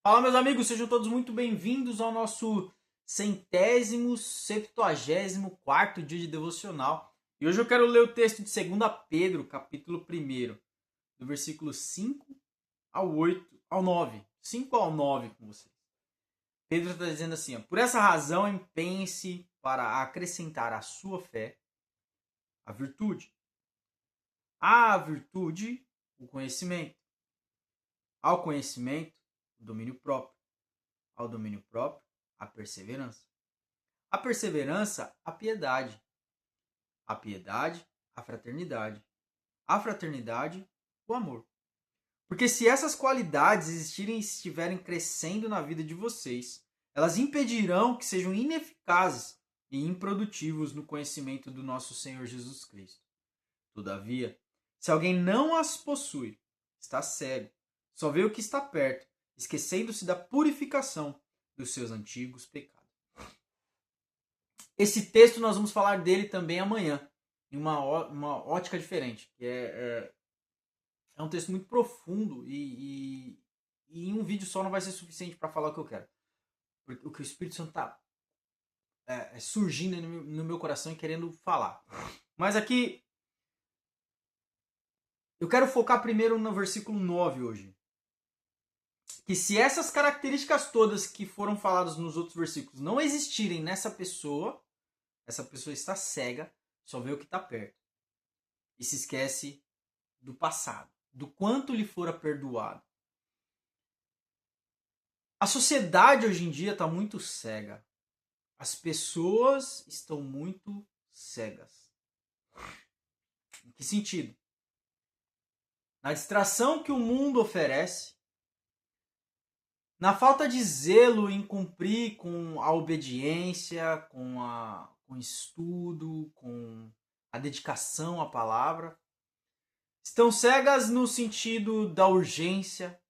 Fala, meus amigos, sejam todos muito bem-vindos ao nosso 174º dia de devocional. E hoje eu quero ler o texto de 2 Pedro, capítulo 1, do versículo 5 ao 8, ao 9. 5 ao 9 com vocês. Pedro está dizendo assim, por essa razão empenhe-se para acrescentar à sua fé a virtude. À virtude, o conhecimento. Ao conhecimento, o domínio próprio. Ao domínio próprio, a perseverança. A perseverança, a piedade. A piedade, a fraternidade. A fraternidade, o amor. Porque se essas qualidades existirem e estiverem crescendo na vida de vocês, elas impedirão que sejam ineficazes e improdutivos no conhecimento do nosso Senhor Jesus Cristo. Todavia, se alguém não as possui, está cego, só vê o que está perto, esquecendo-se da purificação dos seus antigos pecados. Esse texto nós vamos falar dele também amanhã, em uma ótica diferente. É um texto muito profundo e em um vídeo só não vai ser suficiente para falar o que eu quero. Porque o que o Espírito Santo está surgindo no meu coração e querendo falar. Mas aqui, eu quero focar primeiro no versículo 9 hoje. Que se essas características todas que foram faladas nos outros versículos não existirem nessa pessoa, essa pessoa está cega, só vê o que está perto. E se esquece do passado, do quanto lhe fora perdoado. A sociedade hoje em dia está muito cega. As pessoas estão muito cegas. Em que sentido? Na distração que o mundo oferece, na falta de zelo em cumprir com a obediência, com o estudo, com a dedicação à palavra. Estão cegas no sentido da urgência,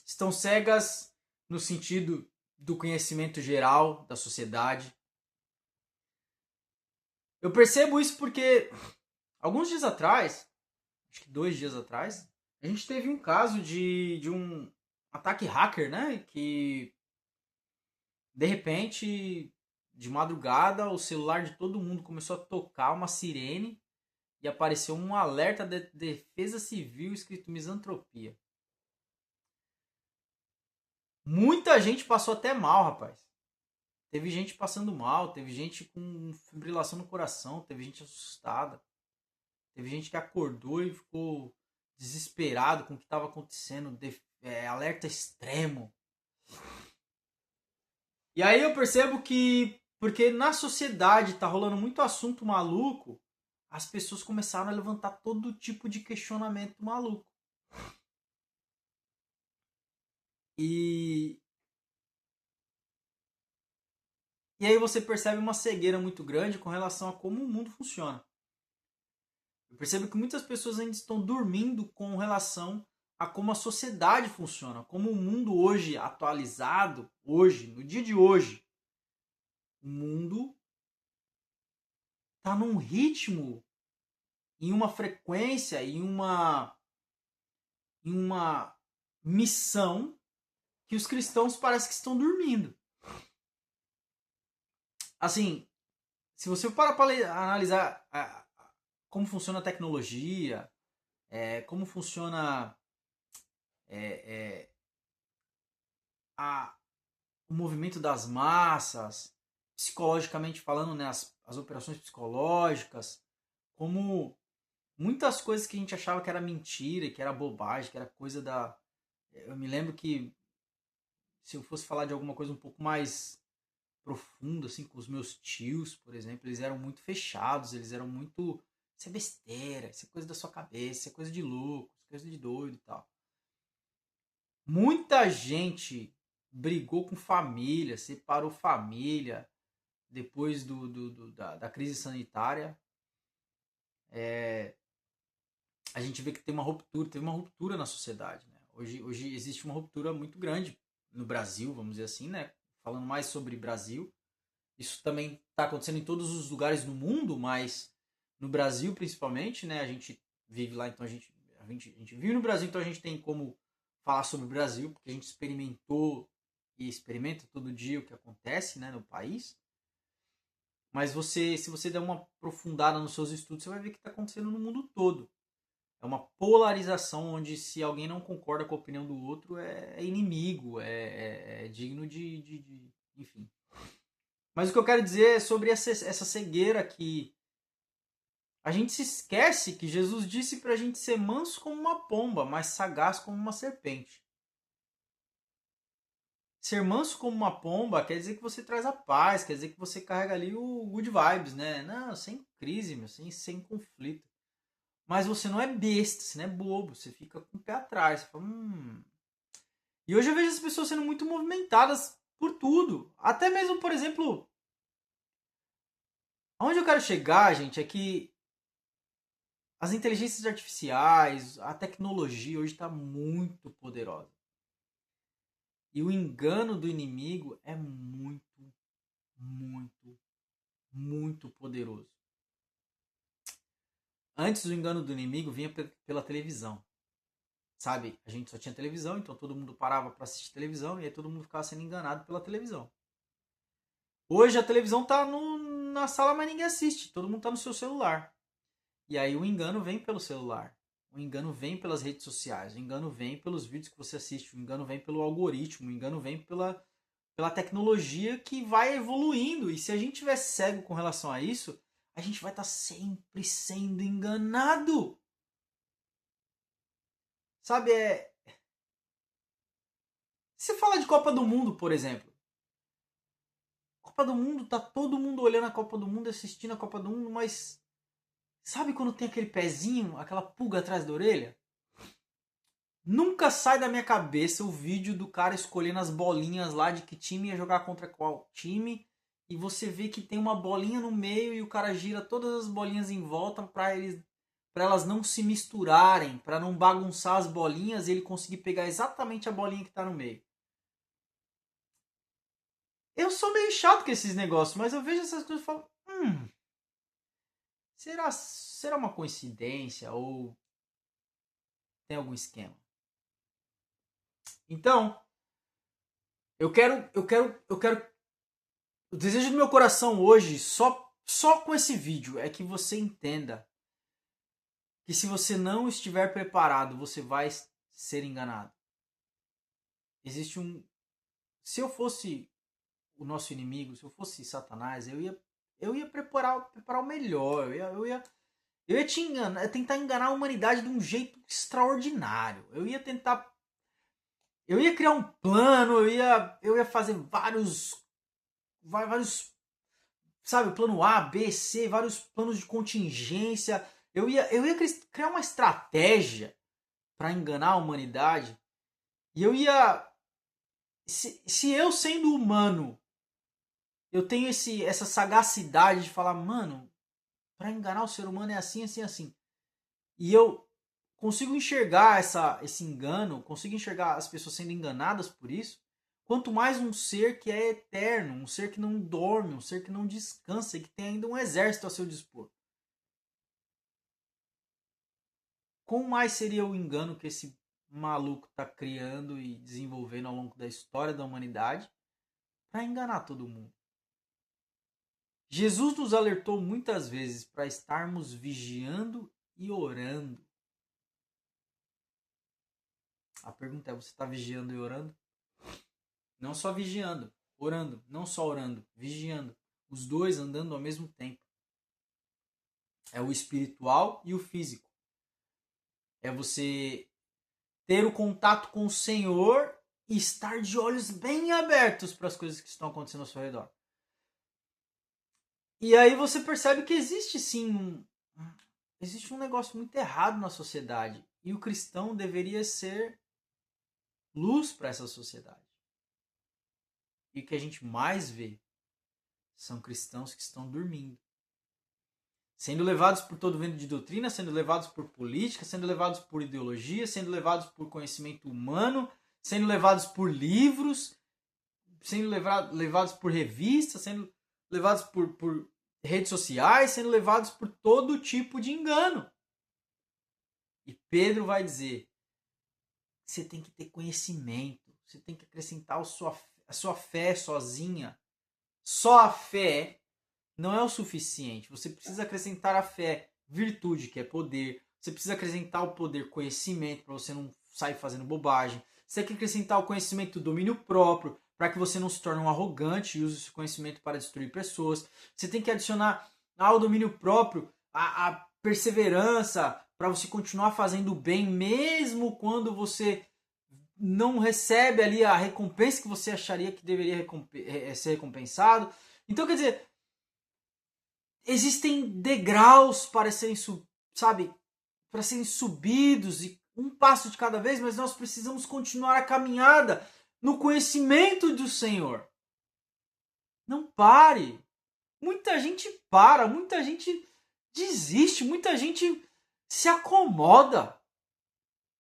estão cegas no sentido do conhecimento geral da sociedade. Eu percebo isso porque alguns dias atrás, acho que 2 dias atrás, a gente teve um caso de um ataque hacker, né? Que de repente, de madrugada, o celular de todo mundo começou a tocar uma sirene e apareceu um alerta de defesa civil escrito misantropia. Muita gente passou até mal, rapaz. Teve gente passando mal, teve gente com fibrilação no coração, teve gente assustada. Teve gente que acordou e ficou desesperado com o que estava acontecendo, alerta extremo. E aí eu percebo que, porque na sociedade tá rolando muito assunto maluco, as pessoas começaram a levantar todo tipo de questionamento maluco. E aí você percebe uma cegueira muito grande com relação a como o mundo funciona. Eu percebo que muitas pessoas ainda estão dormindo com relação a como a sociedade funciona, como o mundo hoje atualizado, hoje, no dia de hoje, o mundo está num ritmo, em uma frequência, em uma missão que os cristãos parecem que estão dormindo. Assim, se você parar para analisar como funciona a tecnologia, como funciona o movimento das massas, psicologicamente falando, né, as operações psicológicas, como muitas coisas que a gente achava que era mentira, que era bobagem, que era coisa da... Eu me lembro que se eu fosse falar de alguma coisa um pouco mais profunda, assim, com os meus tios, por exemplo, eles eram muito fechados, eles eram muito... Isso é besteira, isso é coisa da sua cabeça, isso é coisa de louco, isso é coisa de doido e tal. Muita gente brigou com família, separou família depois da crise sanitária. A gente vê que teve uma ruptura na sociedade. Né? Hoje existe uma ruptura muito grande no Brasil, vamos dizer assim, né? Falando mais sobre Brasil. Isso também está acontecendo em todos os lugares do mundo, mas no Brasil principalmente, né? A gente vive lá, então a gente vive no Brasil, então a gente tem como falar sobre o Brasil, porque a gente experimentou e experimenta todo dia o que acontece, né, no país. Mas se você der uma aprofundada nos seus estudos, você vai ver o que está acontecendo no mundo todo. É uma polarização onde se alguém não concorda com a opinião do outro é inimigo, é digno de enfim. Mas o que eu quero dizer é sobre essa cegueira que a gente se esquece que Jesus disse para a gente ser manso como uma pomba, mas sagaz como uma serpente. Ser manso como uma pomba quer dizer que você traz a paz, quer dizer que você carrega ali o good vibes, né? Não, sem crise, meu, sem conflito. Mas você não é besta, você não é bobo, você fica com o pé atrás. Você fala, E hoje eu vejo as pessoas sendo muito movimentadas por tudo. Até mesmo, por exemplo, onde eu quero chegar, gente, é que as inteligências artificiais, a tecnologia hoje está muito poderosa. E o engano do inimigo é muito, muito, muito poderoso. Antes o engano do inimigo vinha pela televisão. Sabe, a gente só tinha televisão, então todo mundo parava para assistir televisão e aí todo mundo ficava sendo enganado pela televisão. Hoje a televisão tá na sala, mas ninguém assiste, todo mundo tá no seu celular. E aí o engano vem pelo celular. O engano vem pelas redes sociais, o engano vem pelos vídeos que você assiste, o engano vem pelo algoritmo, o engano vem pela tecnologia que vai evoluindo. E se a gente tiver cego com relação a isso, a gente vai estar sempre sendo enganado. Sabe, você fala de Copa do Mundo, por exemplo. Copa do Mundo, tá todo mundo olhando a Copa do Mundo, assistindo a Copa do Mundo, mas sabe quando tem aquele pezinho, aquela pulga atrás da orelha? Nunca sai da minha cabeça o vídeo do cara escolhendo as bolinhas lá de que time ia jogar contra qual time. E você vê que tem uma bolinha no meio e o cara gira todas as bolinhas em volta para elas não se misturarem, para não bagunçar as bolinhas e ele conseguir pegar exatamente a bolinha que está no meio. Eu sou meio chato com esses negócios, mas eu vejo essas coisas e falo, será uma coincidência ou tem algum esquema? Então, eu quero o desejo do meu coração hoje, só com esse vídeo, é que você entenda que se você não estiver preparado, você vai ser enganado. Existe se eu fosse o nosso inimigo, se eu fosse Satanás, eu ia preparar o melhor, eu ia te enganar, tentar enganar a humanidade de um jeito extraordinário. Eu ia criar um plano, eu ia fazer vários, sabe, plano A, B, C, vários planos de contingência. Eu ia criar uma estratégia para enganar a humanidade. E eu ia, se eu sendo humano, eu tenho essa sagacidade de falar, mano, para enganar o ser humano é assim, assim, assim. E eu consigo enxergar esse engano, consigo enxergar as pessoas sendo enganadas por isso. Quanto mais um ser que é eterno, um ser que não dorme, um ser que não descansa e que tem ainda um exército a seu dispor. Quão mais seria o engano que esse maluco está criando e desenvolvendo ao longo da história da humanidade para enganar todo mundo? Jesus nos alertou muitas vezes para estarmos vigiando e orando. A pergunta é, você está vigiando e orando? Não só vigiando, orando. Não só orando, vigiando. Os dois andando ao mesmo tempo. É o espiritual e o físico. É você ter o contato com o Senhor e estar de olhos bem abertos para as coisas que estão acontecendo ao seu redor. E aí você percebe que existe sim existe um negócio muito errado na sociedade. E o cristão deveria ser luz para essa sociedade. E o que a gente mais vê são cristãos que estão dormindo. Sendo levados por todo vento de doutrina, sendo levados por política, sendo levados por ideologia, sendo levados por conhecimento humano, sendo levados por livros, sendo levados por revistas, sendo levados por redes sociais, sendo levados por todo tipo de engano. E Pedro vai dizer, você tem que ter conhecimento. Você tem que acrescentar a sua fé sozinha. Só a fé não é o suficiente. Você precisa acrescentar a fé, virtude, que é poder. Você precisa acrescentar o poder, conhecimento, para você não sair fazendo bobagem. Você tem que acrescentar o conhecimento, domínio próprio, para que você não se torne um arrogante e use esse conhecimento para destruir pessoas. Você tem que adicionar ao domínio próprio a perseverança, para você continuar fazendo o bem, mesmo quando você não recebe ali a recompensa que você acharia que deveria ser recompensado. Então, quer dizer, existem degraus para serem, para serem subidos, e um passo de cada vez, mas nós precisamos continuar a caminhada no conhecimento do Senhor. Não pare. Muita gente para, muita gente desiste, muita gente se acomoda.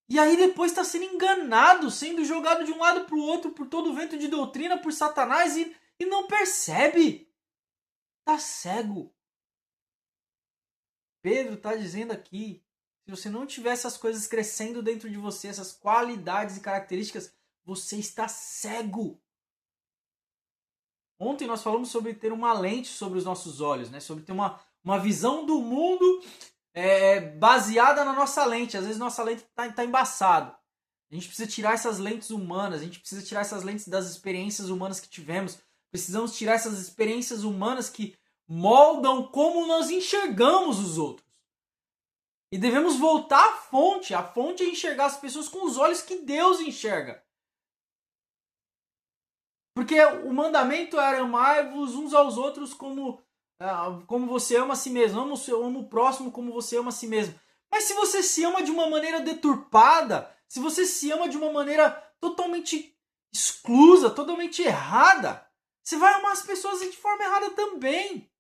E aí depois está sendo enganado, sendo jogado de um lado para o outro por todo o vento de doutrina, por Satanás, e não percebe. Está cego. Pedro está dizendo aqui, se você não tiver essas coisas crescendo dentro de você, essas qualidades e características, você está cego. Ontem nós falamos sobre ter uma lente sobre os nossos olhos, né? Sobre ter uma visão do mundo baseada na nossa lente. Às vezes nossa lente está embaçada. A gente precisa tirar essas lentes humanas, a gente precisa tirar essas lentes das experiências humanas que tivemos. Precisamos tirar essas experiências humanas que moldam como nós enxergamos os outros. E devemos voltar à fonte. A fonte é enxergar as pessoas com os olhos que Deus enxerga. Porque o mandamento era amai-vos uns aos outros como você ama a si mesmo. Ama o próximo como você ama a si mesmo. Mas se você se ama de uma maneira deturpada, se você se ama de uma maneira totalmente exclusa, totalmente errada, você vai amar as pessoas de forma errada também.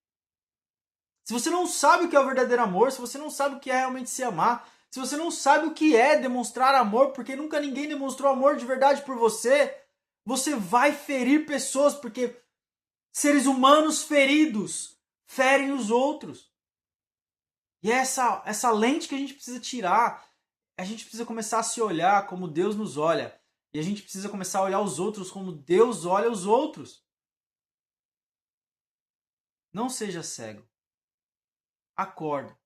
Se você não sabe o que é o verdadeiro amor, se você não sabe o que é realmente se amar, se você não sabe o que é demonstrar amor, porque nunca ninguém demonstrou amor de verdade por você, você vai ferir pessoas, porque seres humanos feridos ferem os outros. E é essa lente que a gente precisa tirar. A gente precisa começar a se olhar como Deus nos olha. E a gente precisa começar a olhar os outros como Deus olha os outros. Não seja cego. Acorda.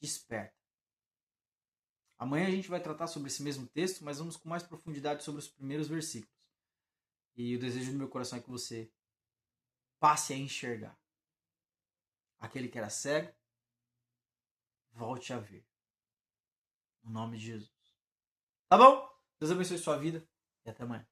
Desperta. Amanhã a gente vai tratar sobre esse mesmo texto, mas vamos com mais profundidade sobre os primeiros versículos. E o desejo do meu coração é que você passe a enxergar. Aquele que era cego, volte a ver. No nome de Jesus. Tá bom? Deus abençoe sua vida e até amanhã.